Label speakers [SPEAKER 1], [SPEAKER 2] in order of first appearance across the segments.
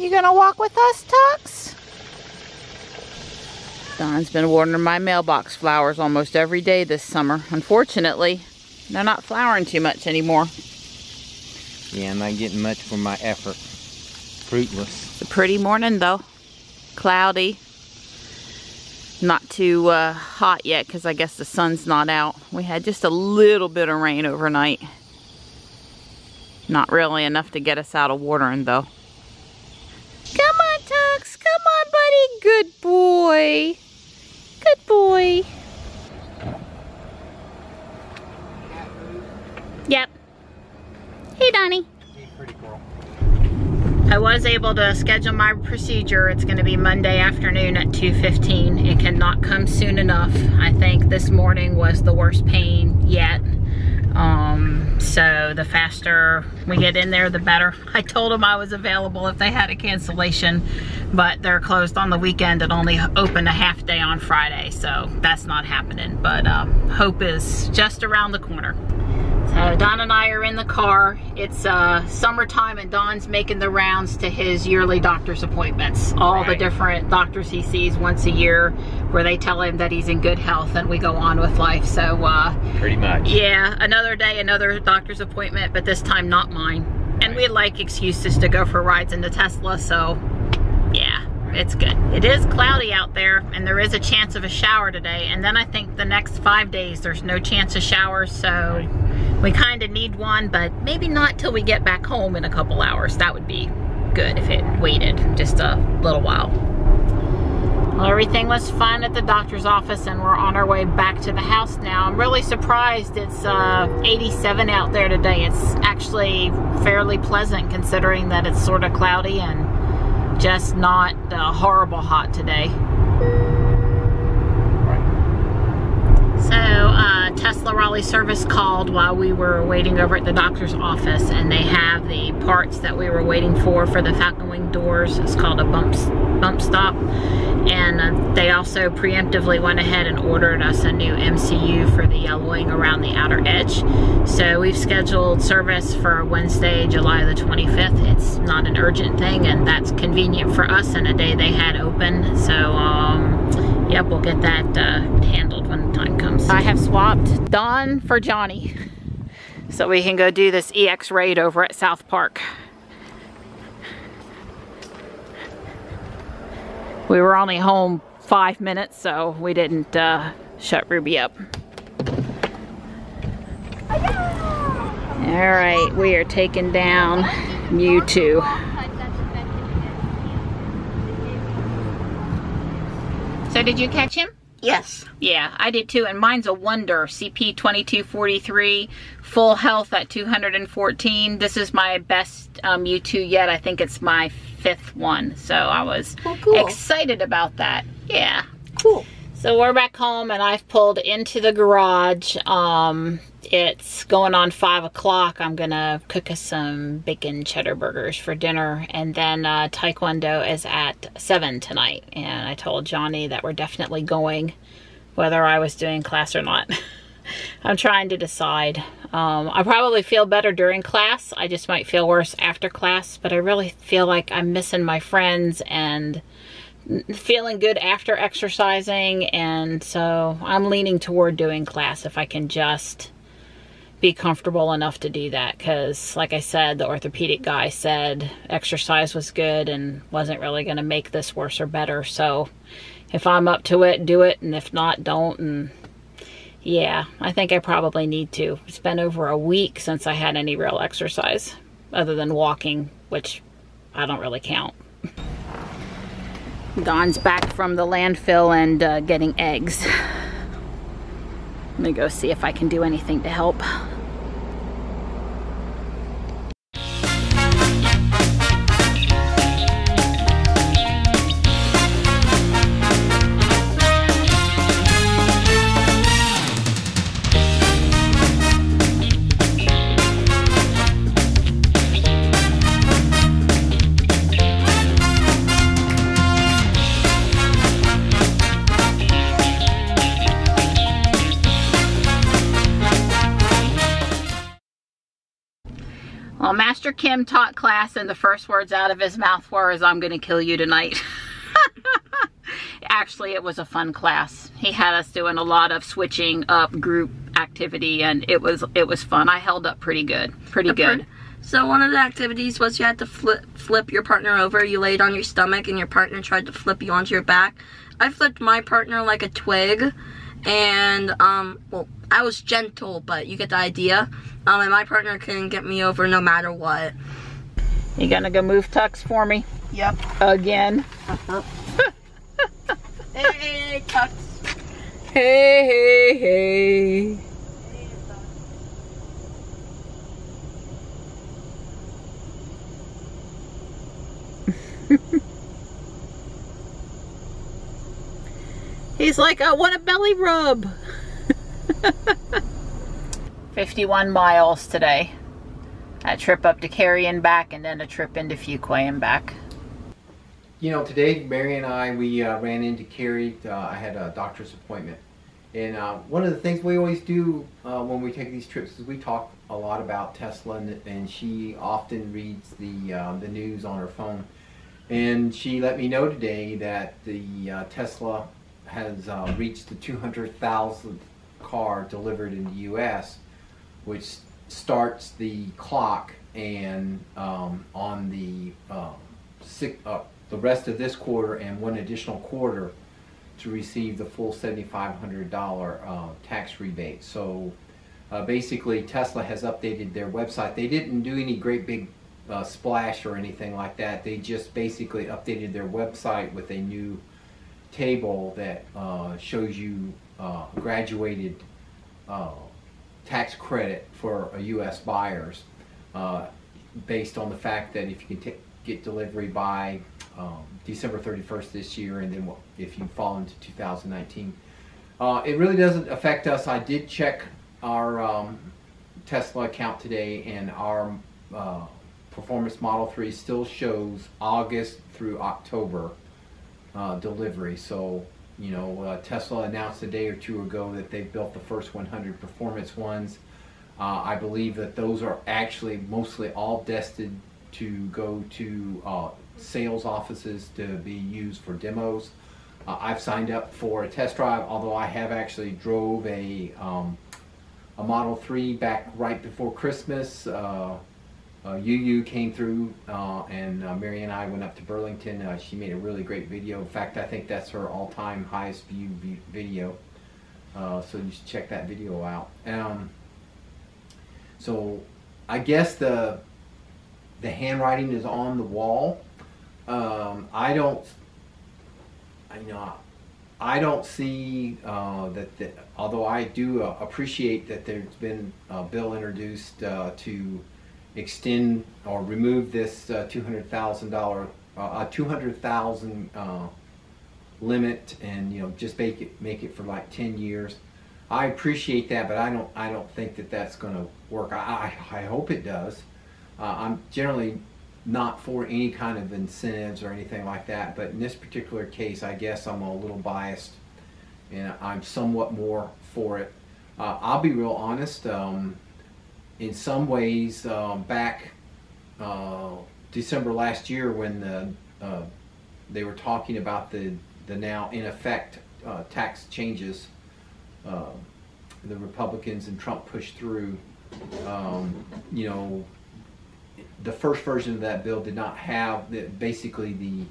[SPEAKER 1] You gonna walk with us, Tux? Don's been watering my mailbox flowers almost every day this summer. Unfortunately, they're not flowering too much anymore.
[SPEAKER 2] Yeah, I'm not getting much for my effort. Fruitless.
[SPEAKER 1] It's a pretty morning though. Cloudy. Not too hot yet because I guess the sun's not out. We had just a little bit of rain overnight. Not really enough to get us out of watering though. Come on, Tux. Come on, buddy. Good boy. Good boy. Yep. Hey, Donnie.
[SPEAKER 2] Hey, pretty girl.
[SPEAKER 1] I was able to schedule my procedure. It's going to be Monday afternoon at 2:15. It cannot come soon enough. I think this morning was the worst pain yet. So the faster we get in there, the better. I told them I was available if they had a cancellation, but they're closed on the weekend and only open a half day on Friday, so that's not happening. But hope is just around the corner. So Don and I are in the car. It's summertime and Don's making the rounds to his yearly doctor's appointments. All the different doctors he sees once a year where they tell him that he's in good health and we go on with life. So
[SPEAKER 2] pretty much.
[SPEAKER 1] Yeah, another day, another doctor's appointment, but this time not mine. And we like excuses to go for rides in the Tesla, so yeah, it's good. It is cloudy out there and there is a chance of a shower today. And then I think the next 5 days there's no chance of showers, so we kind of need one, but maybe not till we get back home in a couple hours. That would be good if it waited just a little while. Well, everything was fine at the doctor's office and we're on our way back to the house now. I'm really surprised it's 87 out there today. It's actually fairly pleasant considering that it's sort of cloudy and just not horrible hot today. So Tesla Raleigh service called while we were waiting over at the doctor's office, and they have the parts that we were waiting for the Falcon Wing doors. It's called a bump stop, and they also preemptively went ahead and ordered us a new MCU for the yellowing around the outer edge. So we've scheduled service for Wednesday, July the 25th. It's not an urgent thing, and that's convenient for us and a day they had open. So yep, we'll get that handled when the time comes. I have swapped Don for Johnny so we can go do this EX raid over at South Park. We were only home 5 minutes, so we didn't shut Ruby up. All right, we are taking down Mewtwo. So did you catch him?
[SPEAKER 3] Yes.
[SPEAKER 1] Yeah, I did too, and mine's a wonder. CP 2243, full health at 214. This is my best Mewtwo yet. I think it's my 5th one, so I was excited about that. Yeah.
[SPEAKER 3] Cool.
[SPEAKER 1] So we're back home and I've pulled into the garage. It's going on 5 o'clock. I'm gonna cook us some bacon cheddar burgers for dinner, and then Taekwondo is at 7 tonight. And I told Johnny that we're definitely going, whether I was doing class or not. I'm trying to decide. I probably feel better during class. I just might feel worse after class, but I really feel like I'm missing my friends and feeling good after exercising, and so I'm leaning toward doing class if I can just be comfortable enough to do that, because like I said, the orthopedic guy said exercise was good and wasn't really going to make this worse or better. So if I'm up to it, do it, and if not, don't. And yeah, I think I probably need to. It's been over a week since I had any real exercise other than walking, which I don't really count. Don's back from the landfill and getting eggs. Let me go see if I can do anything to help. Well, Master Kim taught class and the first words out of his mouth were, "I'm gonna kill you tonight." Actually, it was a fun class. He had us doing a lot of switching up group activity, and it was fun. I held up pretty good.
[SPEAKER 3] So one of the activities was you had to flip your partner over. You laid on your stomach and your partner tried to flip you onto your back. I flipped my partner like a twig, and well, I was gentle, but you get the idea. And my partner couldn't get me over no matter what.
[SPEAKER 1] You gonna go move Tux for me?
[SPEAKER 3] Yep.
[SPEAKER 1] Again?
[SPEAKER 3] Hey, Tux.
[SPEAKER 1] Hey. He's like, I want a belly rub. 51 miles today. A trip up to Cary and back, and then a trip into Fuquay and back.
[SPEAKER 2] You know, today Mary and I, we ran into Cary. I had a doctor's appointment. And one of the things we always do when we take these trips is we talk a lot about Tesla, and she often reads the news on her phone. And she let me know today that the Tesla has reached the 200,000th car delivered in the U.S., which starts the clock and on the rest of this quarter and one additional quarter to receive the full $7,500 tax rebate. So basically Tesla has updated their website. They didn't do any great big splash or anything like that. They just basically updated their website with a new table that shows you graduated tax credit for U.S. buyers based on the fact that if you can get delivery by December 31st this year, and then if you fall into 2019. It really doesn't affect us. I did check our Tesla account today, and our Performance Model 3 still shows August through October delivery. So, you know, Tesla announced a day or two ago that they built the first 100 performance ones. I believe that those are actually mostly all destined to go to sales offices to be used for demos. I've signed up for a test drive, although I have actually drove a Model 3 back right before Christmas. Yu came through and Mary and I went up to Burlington. She made a really great video. In fact, I think that's her all-time highest viewed video. So you should check that video out. So I guess the handwriting is on the wall. I don't see that. Although I do appreciate that there's been a bill introduced to extend or remove this $200,000 limit, and just make it for like 10 years. I appreciate that, but I don't think that that's going to work. I hope it does. I'm generally not for any kind of incentives or anything like that, but in this particular case, I guess I'm a little biased, and I'm somewhat more for it. I'll be real honest. In some ways, back December last year, when they were talking about the now in effect tax changes, the Republicans and Trump pushed through. The first version of that bill did not have basically the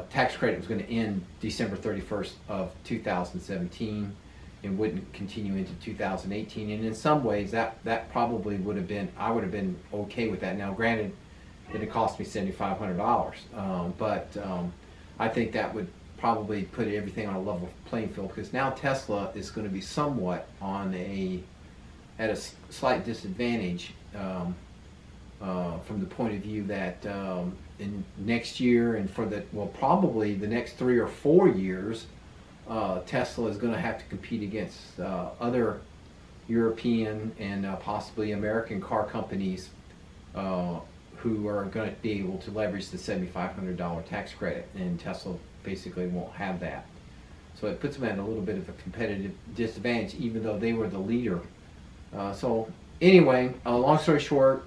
[SPEAKER 2] tax credit was going to end December 31st of 2017 and wouldn't continue into 2018. And in some ways, that probably would have been, I would have been okay with that. Now, granted, it cost me $7,500, but I think that would probably put everything on a level playing field, because now Tesla is going to be somewhat at a slight disadvantage. From the point of view that in next year and for probably the next 3 or 4 years, Tesla is going to have to compete against other European and possibly American car companies who are going to be able to leverage the $7,500 tax credit, and Tesla basically won't have that. So it puts them at a little bit of a competitive disadvantage, even though they were the leader. So anyway, long story short,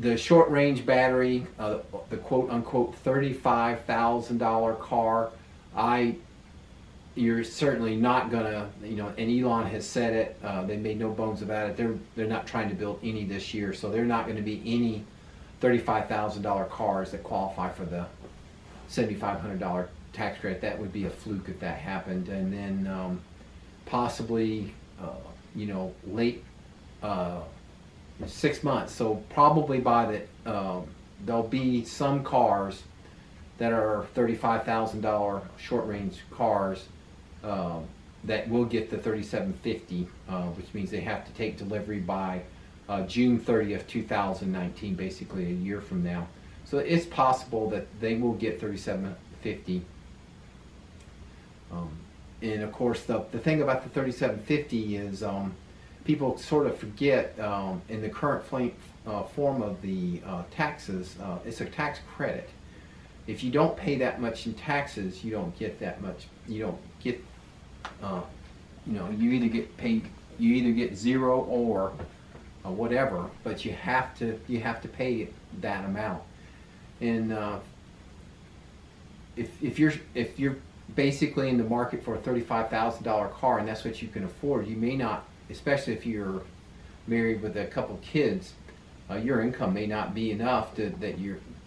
[SPEAKER 2] the short range battery, the quote unquote $35,000 car, you're certainly not gonna, you know, and Elon has said it, they made no bones about it, they're not trying to build any this year, so they're not gonna be any $35,000 cars that qualify for the $7,500 tax credit. That would be a fluke if that happened. And then possibly, you know, late 6 months. So probably by the, there'll be some cars that are $35,000 short range cars that will get the 3750, which means they have to take delivery by June 30th, 2019, basically a year from now. So it's possible that they will get 3750. And of course, the thing about the 3750 is people sort of forget in the current form of the taxes, it's a tax credit. If you don't pay that much in taxes, you don't get that much. You don't get, you know, you either get paid, you either get zero or whatever, but you have to pay that amount. And if you're basically in the market for a $35,000 car and that's what you can afford, you may not, especially if you're married with a couple kids, your income may not be enough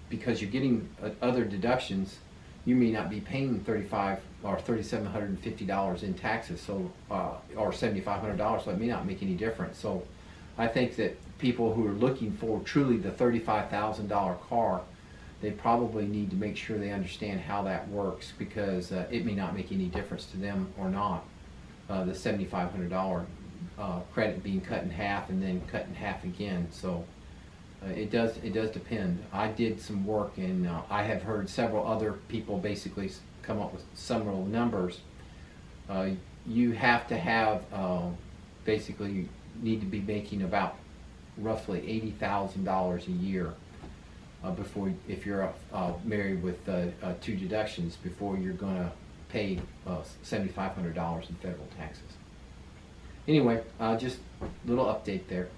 [SPEAKER 2] because you're getting other deductions. You may not be paying $3,500 or $3,750 in taxes, so or $7,500, so it may not make any difference. So I think that people who are looking for truly the $35,000 car, they probably need to make sure they understand how that works, because it may not make any difference to them or not. The $7,500 credit being cut in half and then cut in half again. So it does depend. I did some work, and I have heard several other people basically come up with similar numbers. You have to have basically, you need to be making about roughly $80,000 a year before, if you're married with two deductions, before you're going to pay $7,500 in federal taxes. Anyway, just a little update there.